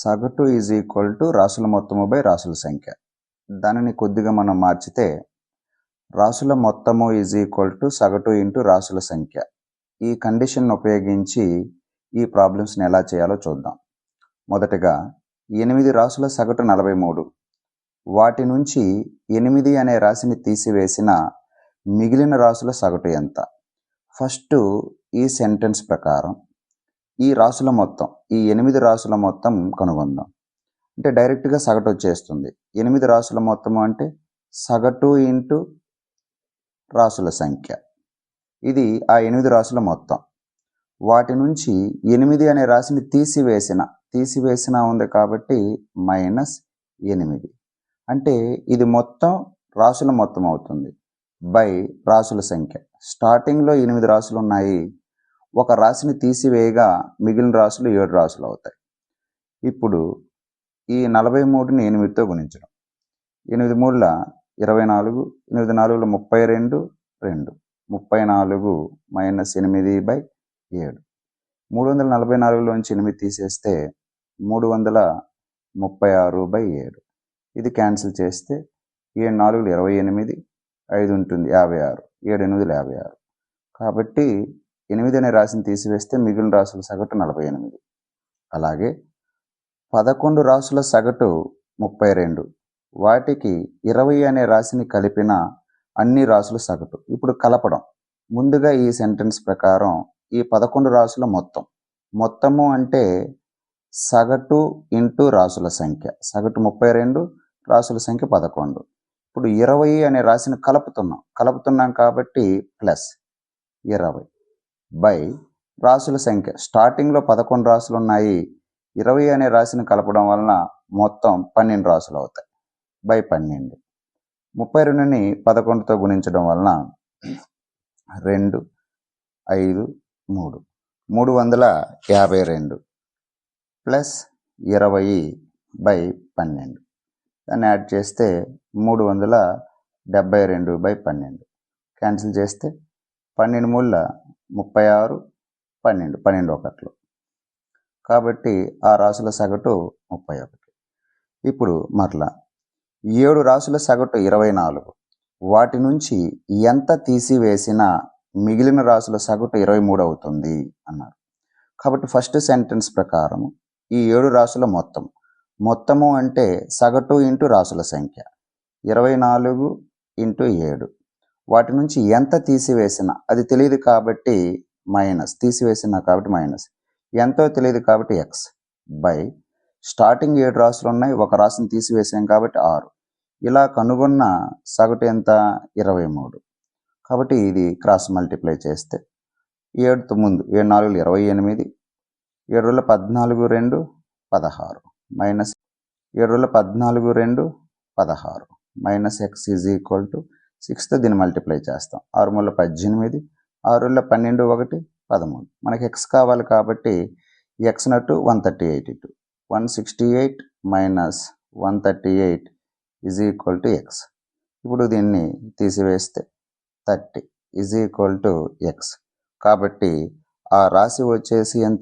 సగటు is equal to రాసుల మొత్తము బై రాసుల సంఖ్య. దానిని కొద్దిగా మనం మార్చితే రాసుల మొత్తము ఈజ్ ఈక్వల్ టు సగటు ఇంటూ రాసుల సంఖ్య. ఈ కండిషన్ ఉపయోగించి ఈ ప్రాబ్లమ్స్ని ఎలా చేయాలో చూద్దాం. మొదటగా 8 రాసుల సగటు 43. వాటి నుంచి 8 అనే రాశిని తీసివేసిన మిగిలిన రాసుల సగటు ఎంత? ఫస్ట్ ఈ సెంటెన్స్ ప్రకారం ఈ రాసుల మొత్తం, ఈ 8 రాసుల మొత్తం కనుగొందాం. అంటే డైరెక్ట్గా సగటు వచ్చేస్తుంది. 8 రాసుల మొత్తము అంటే సగటు ఇంటూ రాసుల సంఖ్య. ఇది ఆ 8 రాసుల మొత్తం. వాటి నుంచి 8 అనే రాశిని తీసివేసిన ఉంది కాబట్టి -8. అంటే ఇది మొత్తం రాసుల మొత్తం అవుతుంది బై రాసుల సంఖ్య. స్టార్టింగ్లో 8 రాసులు ఉన్నాయి. ఒక రాశిని తీసివేయగా మిగిలిన రాసులు 7 రాసులు అవుతాయి. ఇప్పుడు ఈ 43ని 8తో గుణించడం. 8 మూడుల 24, 8 నాలుగుల 32, 2 34 -8/7. 344లోంచి 8 తీసేస్తే 336/7. ఇది క్యాన్సిల్ చేస్తే 7 4 28, 5 ఉంటుంది 56, 7 8 56. కాబట్టి 8 అనే రాశిని తీసివేస్తే మిగిలిన రాసుల సగటు 48. అలాగే 11 రాసుల సగటు 32. వాటికి 20 అనే రాశిని కలిపిన అన్ని రాసుల సగటు. ఇప్పుడు కలపడం. ముందుగా ఈ సెంటెన్స్ ప్రకారం ఈ 11 రాసుల మొత్తము అంటే సగటు ఇంటూ రాసుల సంఖ్య. సగటు 32, రాసుల సంఖ్య 11. ఇప్పుడు 20 అనే రాశిని కలుపుతున్నాం కాబట్టి +20 బై రాసుల సంఖ్య. స్టార్టింగ్లో 11 రాసులు ఉన్నాయి. 20 అనే రాశిని కలపడం వలన మొత్తం 12 రాసులు అవుతాయి బై 12. 32ని 11తో గుణించడం వలన 2, 5, 3 352 +20/12. దాన్ని యాడ్ చేస్తే 372/12. క్యాన్సిల్ చేస్తే 12 మూడుల 36, 12 ఒకట్లు. కాబట్టి ఆ రాసుల సగటు 31. ఇప్పుడు మరలా 7 రాసుల సగటు 24. వాటి నుంచి ఎంత తీసివేసినా మిగిలిన రాసుల సగటు 23 అవుతుంది అన్నారు. కాబట్టి ఫస్ట్ సెంటెన్స్ ప్రకారం ఈ 7 రాసుల మొత్తము అంటే సగటు ఇంటూ రాసుల సంఖ్య. 24 ఇంటూ 7. వాటి నుంచి ఎంత తీసివేసినా అది తెలియదు కాబట్టి మైనస్. ఎంతో తెలియదు కాబట్టి x బై స్టార్టింగ్ 7 రాసులు ఉన్నాయి. ఒక రాశిని తీసివేసాం కాబట్టి 6. ఇలా కనుగొన్న సగటు ఎంత? 23. కాబట్టి ఇది క్రాస్ మల్టిప్లై చేస్తే 7తో ముందు 7 4 28, 7 14 2 16 minus 7 14 2 16 minus x is equal to 6తో దీన్ని మల్టిప్లై చేస్తాం. 6 మూల 18, 6 12 1 13. మనకి x కావాలి కాబట్టి x nut 138. 168 minus 138 is equal to x. ఇప్పుడు దీన్ని తీసివేస్తే 30 ఈజ్ ఈక్వల్ టు x. కాబట్టి ఆ రాశి వచ్చేసి ఎంత?